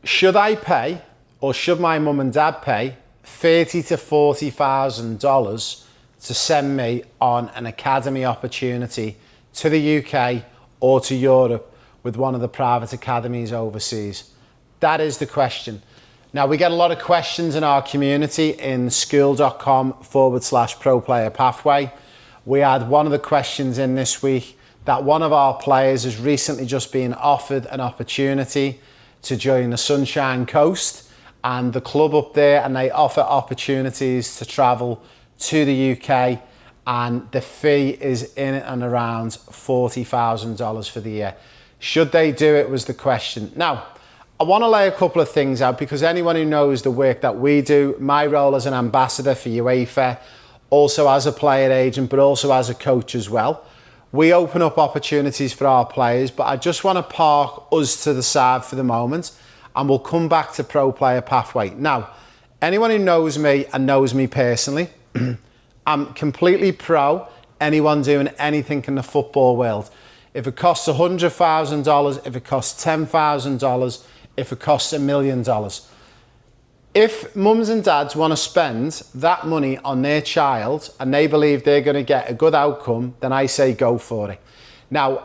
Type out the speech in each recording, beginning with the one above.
Should I pay, or should my mum and dad pay $30,000 to $40,000 to send me on an academy opportunity to the UK or to Europe with one of the private academies overseas? That is the question. Now, we get a lot of questions in our community in school.com/pro player pathway. We had one of the questions in this week that one of our players has recently just been offered an opportunity to join the Sunshine Coast and the club up there, and they offer opportunities to travel to the UK, and the fee is in and around $40,000 for the year. Should they do it was the question. Now, I want to lay a couple of things out, because anyone who knows the work that we do, my role as an ambassador for UEFA, also as a player agent, but also as a coach as well, we open up opportunities for our players, but I just want to park us to the side for the moment, and we'll come back to Pro Player Pathway. Now, anyone who knows me and knows me personally, I'm completely pro anyone doing anything in the football world. If it costs $100,000, if it costs $10,000, if it costs $1 million. If mums and dads want to spend that money on their child and they believe they're going to get a good outcome, then I say go for it. Now,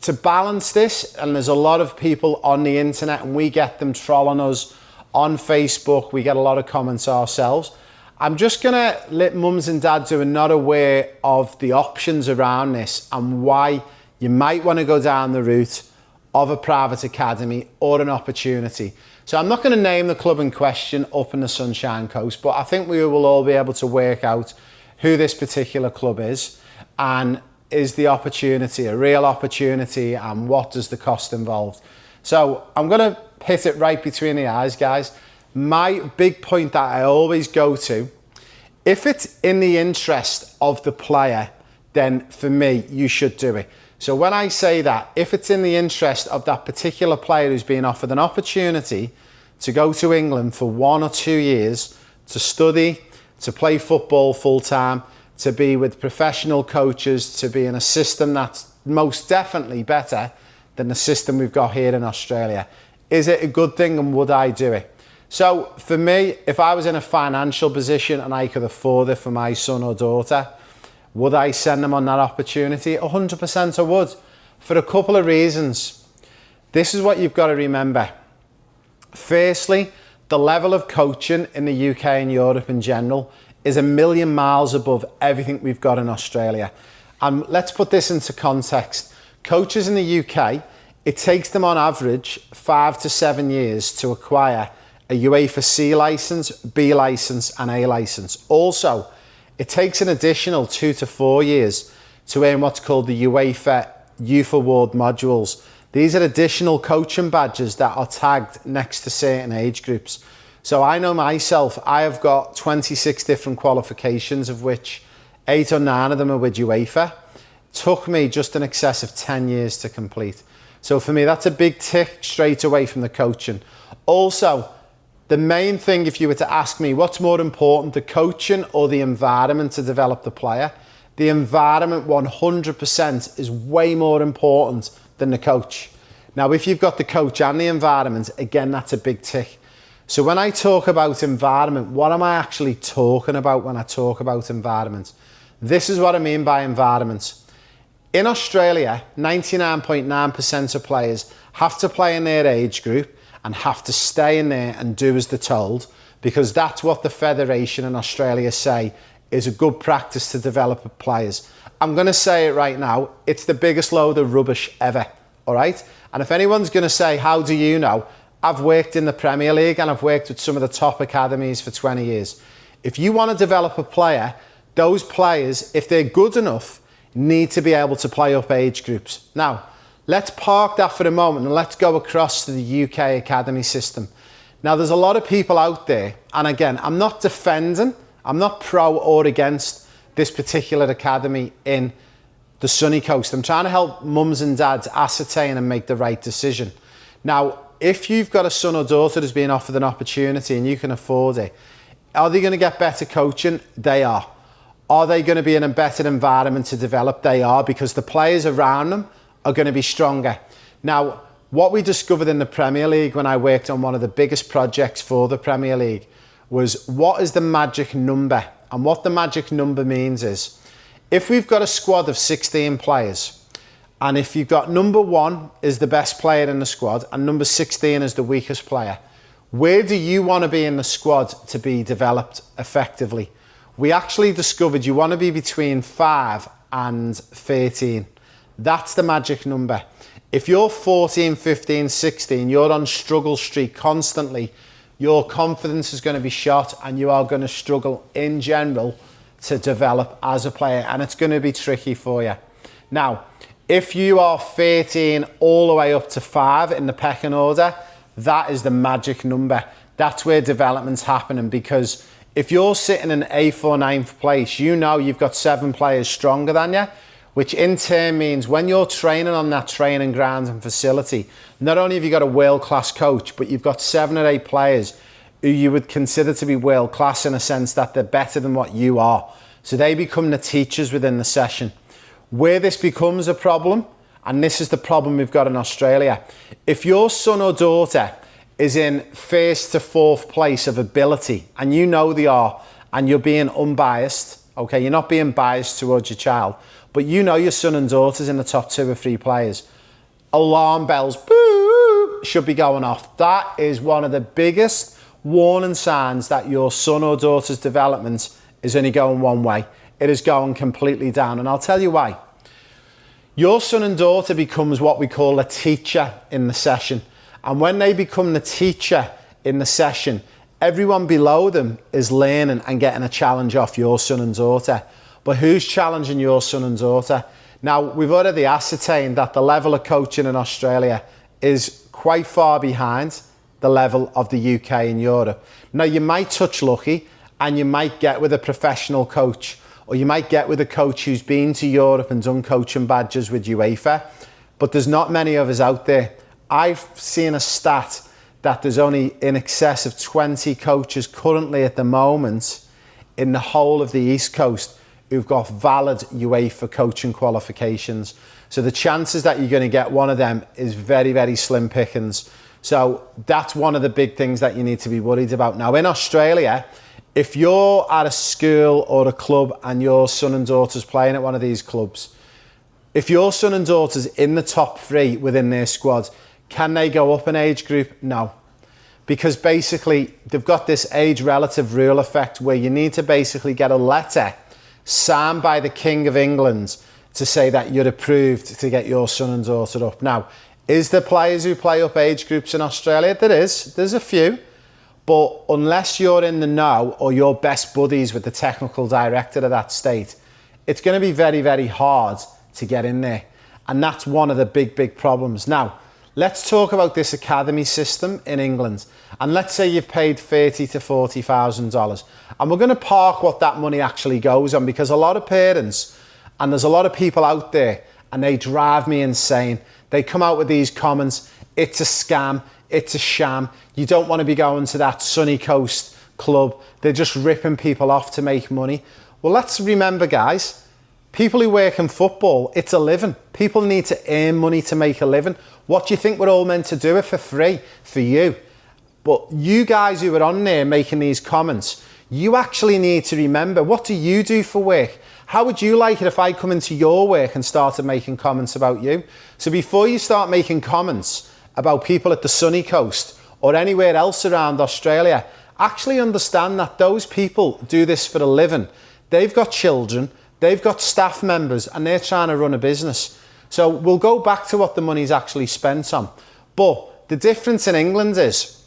to balance this, and there's a lot of people on the internet and we get them trolling us on Facebook, we get a lot of comments ourselves. I'm just going to let mums and dads who are not aware of the options around this and why you might want to go down the route of a private academy or an opportunity. So I'm not going to name the club in question up in the Sunshine Coast, but I think we will all be able to work out who this particular club is, and is the opportunity a real opportunity, and what does the cost involved. So I'm going to hit it right between the eyes, guys. My big point that I always go to, if it's in the interest of the player, then for me, you should do it. So when I say that, if it's in the interest of that particular player who's being offered an opportunity to go to England for 1 or 2 years, to study, to play football full time, to be with professional coaches, to be in a system that's most definitely better than the system we've got here in Australia, is it a good thing, and would I do it? So for me, if I was in a financial position and I could afford it for my son or daughter, would I send them on that opportunity? 100% I would, for a couple of reasons. This is what you've got to remember. Firstly, the level of coaching in the UK and Europe in general is a million miles above everything we've got in Australia. And let's put this into context. Coaches in the UK, it takes them on average 5 to 7 years to acquire a UEFA C licence, B licence and A licence. Also, it takes an additional 2 to 4 years to earn what's called the UEFA Youth Award modules. These are additional coaching badges that are tagged next to certain age groups. So I know myself, I have got 26 different qualifications, of which 8 or 9 of them are with UEFA. Took me just in excess of 10 years to complete. So for me, that's a big tick straight away from the coaching. Also, the main thing, if you were to ask me, what's more important, the coaching or the environment to develop the player? The environment 100% is way more important than the coach. Now, if you've got the coach and the environment, again, that's a big tick. So when I talk about environment, what am I actually talking about when I talk about environment? This is what I mean by environment. In Australia, 99.9% of players have to play in their age group and have to stay in there and do as they're told, because that's what the Federation in Australia say is a good practice to develop players. I'm going to say it right now, it's the biggest load of rubbish ever, all right? And if anyone's going to say, how do you know? I've worked in the Premier League and I've worked with some of the top academies for 20 years. If you want to develop a player, those players, if they're good enough, need to be able to play up age groups. Now, let's park that for a moment and let's go across to the UK academy system. Now, there's a lot of people out there, and again, I'm not defending, I'm not pro or against this particular academy in the sunny coast. I'm trying to help mums and dads ascertain and make the right decision. Now, if you've got a son or daughter who's being offered an opportunity and you can afford it, are they going to get better coaching? They are. Are they going to be in a better environment to develop? They are, because the players around them are going to be stronger. Now, What we discovered in the Premier League when I worked on one of the biggest projects for the Premier League was, what is the magic number? And what the magic number means is, if we've got a squad of 16 players, and if you've got number 1 is the best player in the squad and number 16 is the weakest player, where do you want to be in the squad to be developed effectively? We actually discovered you want to be between 5 and 13. That's the magic number. If you're 14, 15, 16, you're on struggle streak constantly, your confidence is going to be shot and you are going to struggle in general to develop as a player, and it's going to be tricky for you. Now, if you are 13 all the way up to 5 in the pecking order, that is the magic number. That's where development's happening, because if you're sitting in 8th or 9th place, you know you've got 7 players stronger than you, which in turn means when you're training on that training ground and facility, not only have you got a world-class coach, but you've got 7 or 8 players who you would consider to be world-class in a sense that they're better than what you are. So they become the teachers within the session. Where this becomes a problem, and this is the problem we've got in Australia, if your son or daughter is in 1st to 4th place of ability, and you know they are, and you're being unbiased, okay, you're not being biased towards your child, but you know your son and daughter's in the top 2 or 3 players, alarm bells boo, should be going off. That is one of the biggest warning signs that your son or daughter's development is only going one way. It is going completely down, and I'll tell you why. Your son and daughter becomes what we call a teacher in the session, and when they become the teacher in the session, everyone below them is learning and getting a challenge off your son and daughter. But who's challenging your son and daughter? Now, we've already ascertained that the level of coaching in Australia is quite far behind the level of the UK and Europe. Now, you might touch lucky and you might get with a professional coach, or you might get with a coach who's been to Europe and done coaching badges with UEFA, but there's not many of us out there. I've seen a stat that there's only in excess of 20 coaches currently at the moment in the whole of the East Coast who've got valid UEFA coaching qualifications. So the chances that you're going to get one of them is very, very slim pickings. So that's one of the big things that you need to be worried about. Now in Australia, if you're at a school or a club and your son and daughter's playing at one of these clubs, if your son and daughter's in the top 3 within their squad, can they go up an age group? No. Because basically they've got this age relative rule effect where you need to basically get a letter signed by the King of England to say that you're approved to get your son and daughter up. Now, is there players who play up age groups in Australia? There is. There's a few. But unless you're in the know or you're best buddies with the technical director of that state, it's going to be very, very hard to get in there. And that's one of the big, big problems. Now, let's talk about this academy system in England. And let's say you've paid $30,000 to $40,000. And we're going to park what that money actually goes on, because a lot of parents, and there's a lot of people out there, and they drive me insane. They come out with these comments, it's a scam, it's a sham, you don't want to be going to that sunny coast club, they're just ripping people off to make money. Well, let's remember, guys, people who work in football, it's a living. People need to earn money to make a living. What do you think we're all meant to do it for free? For you. But you guys who are on there making these comments, you actually need to remember, what do you do for work? How would you like it if I come into your work and started making comments about you? So before you start making comments about people at the sunny coast or anywhere else around Australia, actually understand that those people do this for a living. They've got children, they've got staff members, and they're trying to run a business. So we'll go back to what the money's actually spent on. But the difference in England is,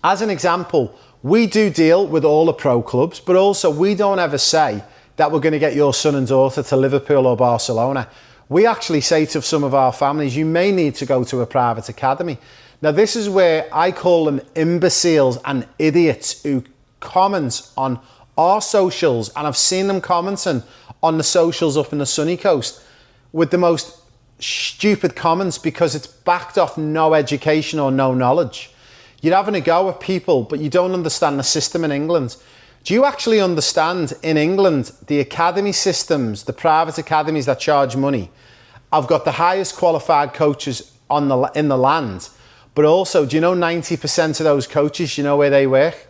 as an example, we do deal with all the pro clubs, but also we don't ever say that we're going to get your son and daughter to Liverpool or Barcelona. We actually say to some of our families, you may need to go to a private academy. Now, this is where I call them imbeciles and idiots who comment on our socials, and I've seen them commenting on the socials up in the sunny coast with the most stupid comments because it's backed off no education or no knowledge. You're having a go at people, but you don't understand the system in England. Do you actually understand in England, the academy systems, the private academies that charge money, have got the highest qualified coaches in the land. But also, do you know 90% of those coaches, you know where they work?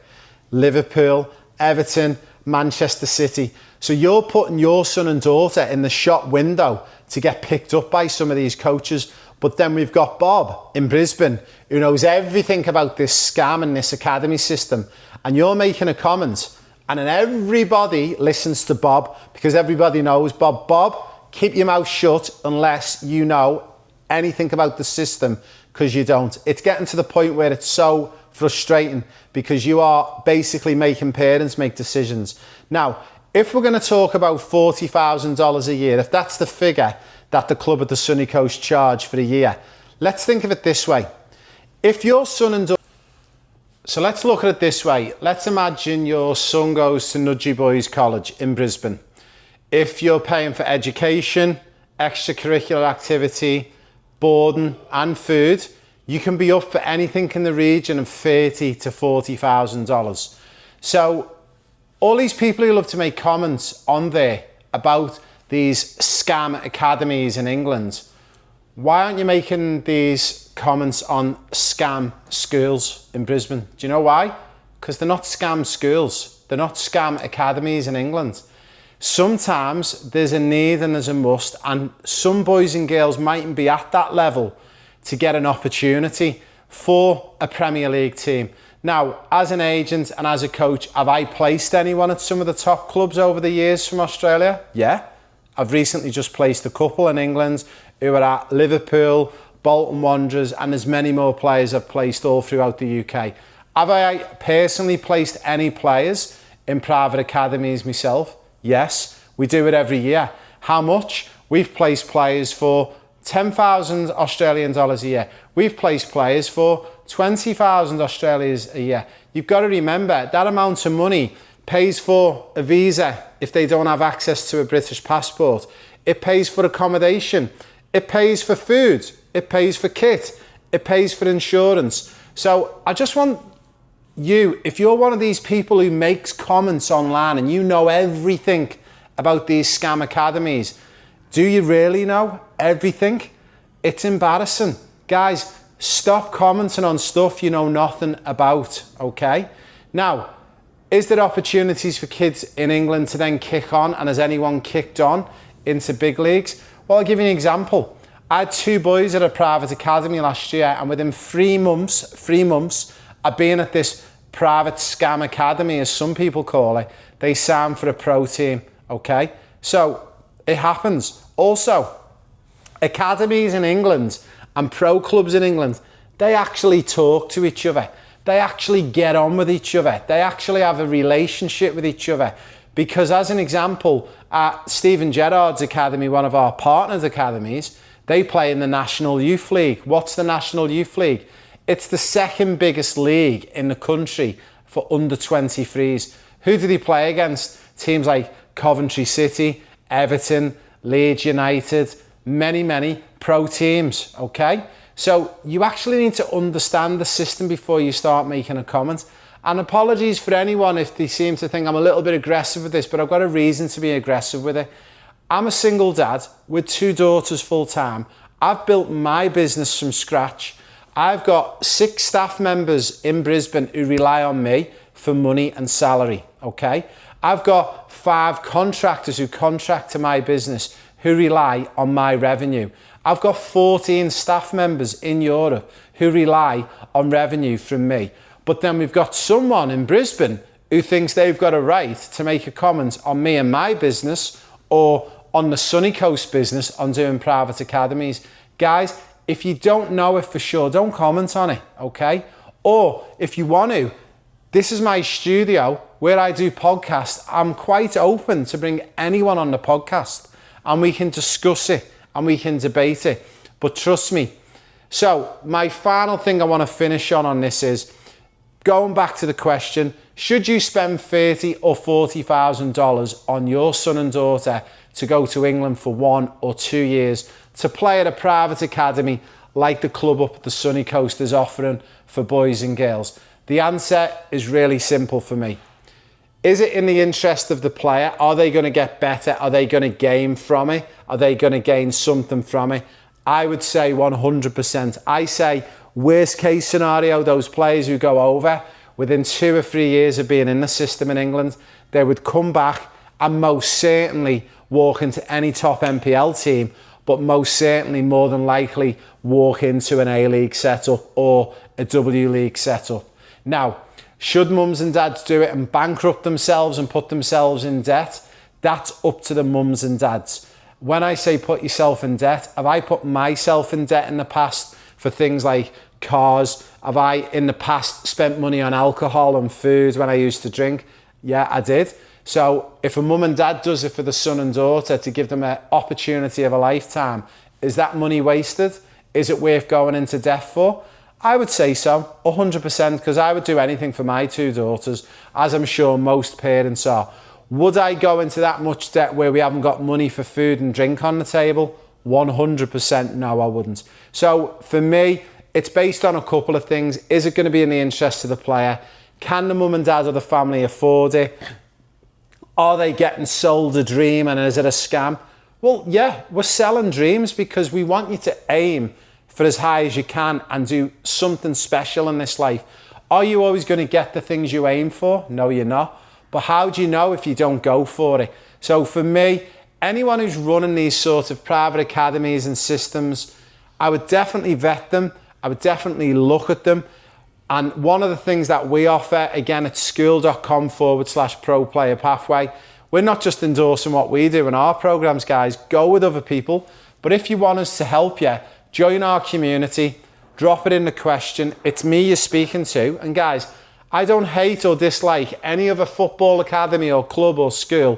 Liverpool, Everton, Manchester City. So you're putting your son and daughter in the shop window to get picked up by some of these coaches. But then we've got Bob in Brisbane, who knows everything about this scam and this academy system. And you're making a comment, and then everybody listens to Bob because everybody knows Bob. Bob, keep your mouth shut unless you know anything about the system, because you don't. It's getting to the point where it's so frustrating because you are basically making parents make decisions. Now, if we're going to talk about $40,000 a year, if that's the figure that the club at the Sunny Coast charge for a year, let's think of it this way. If your son and daughter... So let's look at it this way. Let's imagine your son goes to Nudgee Boys College in Brisbane. If you're paying for education, extracurricular activity, boarding and food, you can be up for anything in the region of $30,000 to $40,000. So all these people who love to make comments on there about these scam academies in England, why aren't you making these comments on scam schools in Brisbane? Do you know why? Because they're not scam schools. They're not scam academies in England. Sometimes there's a need and there's a must, and some boys and girls mightn't be at that level to get an opportunity for a Premier League team. Now, as an agent and as a coach, have I placed anyone at some of the top clubs over the years from Australia? Yeah. I've recently just placed a couple in England who are at Liverpool, Bolton Wanderers, and there's many more players I've placed all throughout the UK. Have I personally placed any players in private academies myself? Yes, we do it every year. How much? We've placed players for 10,000 Australian dollars a year. We've placed players for 20,000 Australians a year. You've got to remember that amount of money pays for a visa if they don't have access to a British passport. It pays for accommodation. It pays for food. It pays for kit. It pays for insurance. So I just want you, if you're one of these people who makes comments online and you know everything about these scam academies, do you really know everything? It's embarrassing. Guys, stop commenting on stuff you know nothing about, okay? Now, is there opportunities for kids in England to then kick on, and has anyone kicked on into big leagues? Well, I'll give you an example. I had 2 boys at a private academy last year, and within 3 months of being at this private scam academy, as some people call it, they signed for a pro team, okay? So it happens. Also, academies in England and pro clubs in England, they actually talk to each other. They actually get on with each other. They actually have a relationship with each other. Because as an example, at Stephen Gerrard's academy, one of our partners academies, they play in the National Youth League. What's the National Youth League? It's the second biggest league in the country for under 23s. Who do they play against? Teams like Coventry City, Everton, Leeds United, many pro teams, okay? So you actually need to understand the system before you start making a comment. And apologies for anyone if they seem to think I'm a little bit aggressive with this, but I've got a reason to be aggressive with it. I'm a single dad with 2 daughters full time. I've built my business from scratch. I've got 6 staff members in Brisbane who rely on me for money and salary, okay? I've got 5 contractors who contract to my business who rely on my revenue. I've got 14 staff members in Europe who rely on revenue from me. But then we've got someone in Brisbane who thinks they've got a right to make a comment on me and my business, or on the Sunny Coast business on doing private academies. Guys, if you don't know it for sure, don't comment on it, okay? Or if you want to, this is my studio where I do podcasts. I'm quite open to bring anyone on the podcast and we can discuss it and we can debate it. But trust me. So my final thing I want to finish on this is, going back to the question, should you spend $30,000 or $40,000 on your son and daughter to go to England for 1 or 2 years to play at a private academy like the club up at the Sunny Coast is offering for boys and girls? The answer is really simple for me. Is it in the interest of the player? Are they going to get better? Are they going to gain from it? Are they going to gain something from it? I would say 100%. I say worst case scenario, those players who go over, within 2 or 3 years of being in the system in England, they would come back and most certainly walk into any top MPL team, but most certainly more than likely walk into an A-League setup or a W-League setup. Now, should mums and dads do it and bankrupt themselves and put themselves in debt? That's up to the mums and dads. When I say put yourself in debt, have I put myself in debt in the past for things like cars? Have I in the past spent money on alcohol and food when I used to drink? Yeah, I did. So if a mum and dad does it for the son and daughter to give them an opportunity of a lifetime, is that money wasted? Is it worth going into debt for? I would say so, 100%, because I would do anything for my 2 daughters, as I'm sure most parents are. Would I go into that much debt where we haven't got money for food and drink on the table? 100% no, I wouldn't. So for me, it's based on a couple of things. Is it going to be in the interest of the player? Can the mum and dad of the family afford it? Are they getting sold a dream and is it a scam? Well, yeah, we're selling dreams because we want you to aim for as high as you can and do something special in this life. Are you always going to get the things you aim for? No, you're not. But how do you know if you don't go for it? So for me, anyone who's running these sort of private academies and systems, I would definitely vet them. I would definitely look at them. And one of the things that we offer, again, at school.com/pro player pathway, we're not just endorsing what we do in our programs, guys. Go with other people. But if you want us to help you, join our community, drop it in the question. It's me you're speaking to. And guys, I don't hate or dislike any other football academy or club or school.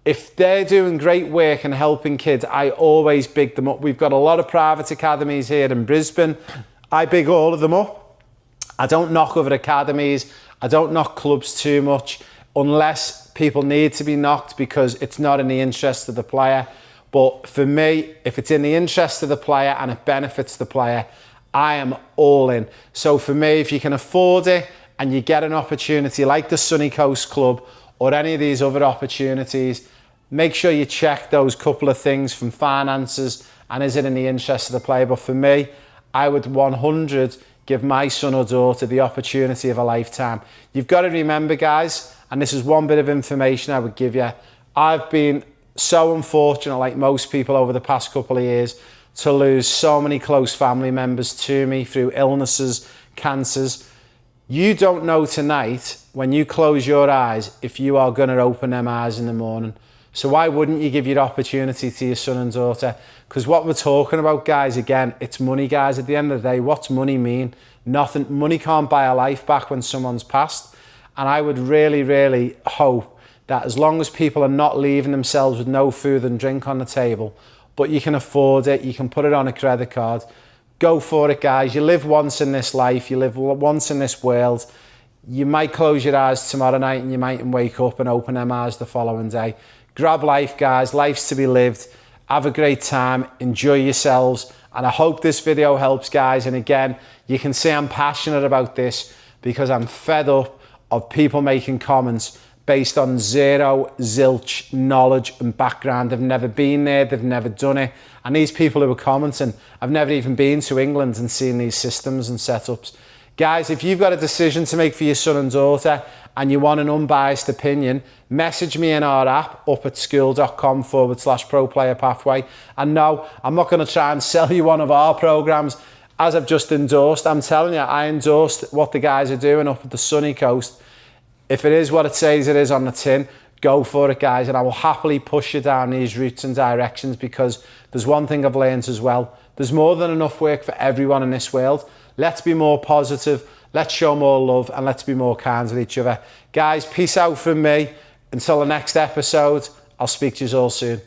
If they're doing great work and helping kids, I always big them up. We've got a lot of private academies here in Brisbane. I big all of them up. I don't knock other academies. I don't knock clubs too much unless people need to be knocked because it's not in the interest of the player. But for me, if it's in the interest of the player and it benefits the player, I am all in. So for me, if you can afford it and you get an opportunity like the Sunny Coast Club or any of these other opportunities, make sure you check those couple of things from finances and is it in the interest of the player. But for me, I would 100 give my son or daughter the opportunity of a lifetime. You've got to remember, guys, and this is one bit of information I would give you. I've been so unfortunate, like most people over the past couple of years, to lose so many close family members to me through illnesses, cancers. You don't know tonight, when you close your eyes, if you are going to open them eyes in the morning. So why wouldn't you give your opportunity to your son and daughter? Because what we're talking about, guys, again, it's money, guys. At the end of the day, what's money mean? Nothing. Money can't buy a life back when someone's passed. And I would really, really hope that as long as people are not leaving themselves with no food and drink on the table, but you can afford it, you can put it on a credit card, go for it, guys. You live once in this life, you live once in this world. You might close your eyes tomorrow night and you mightn't wake up and open them eyes the following day. Grab life, guys. Life's to be lived. Have a great time. Enjoy yourselves. And I hope this video helps, guys. And again, you can see I'm passionate about this because I'm fed up of people making comments based on zero, zilch knowledge and background. They've never been there. They've never done it. And these people who are commenting, I've never even been to England and seen these systems and setups. Guys, if you've got a decision to make for your son and daughter and you want an unbiased opinion, message me in our app up at school.com/pro player pathway. And no, I'm not going to try and sell you one of our programs as I've just endorsed. I'm telling you, I endorsed what the guys are doing up at the Sunny Coast. If it is what it says it is on the tin, go for it, guys. And I will happily push you down these routes and directions because there's one thing I've learned as well. There's more than enough work for everyone in this world. Let's be more positive. Let's show more love and let's be more kind with each other. Guys, peace out from me. Until the next episode, I'll speak to you all soon.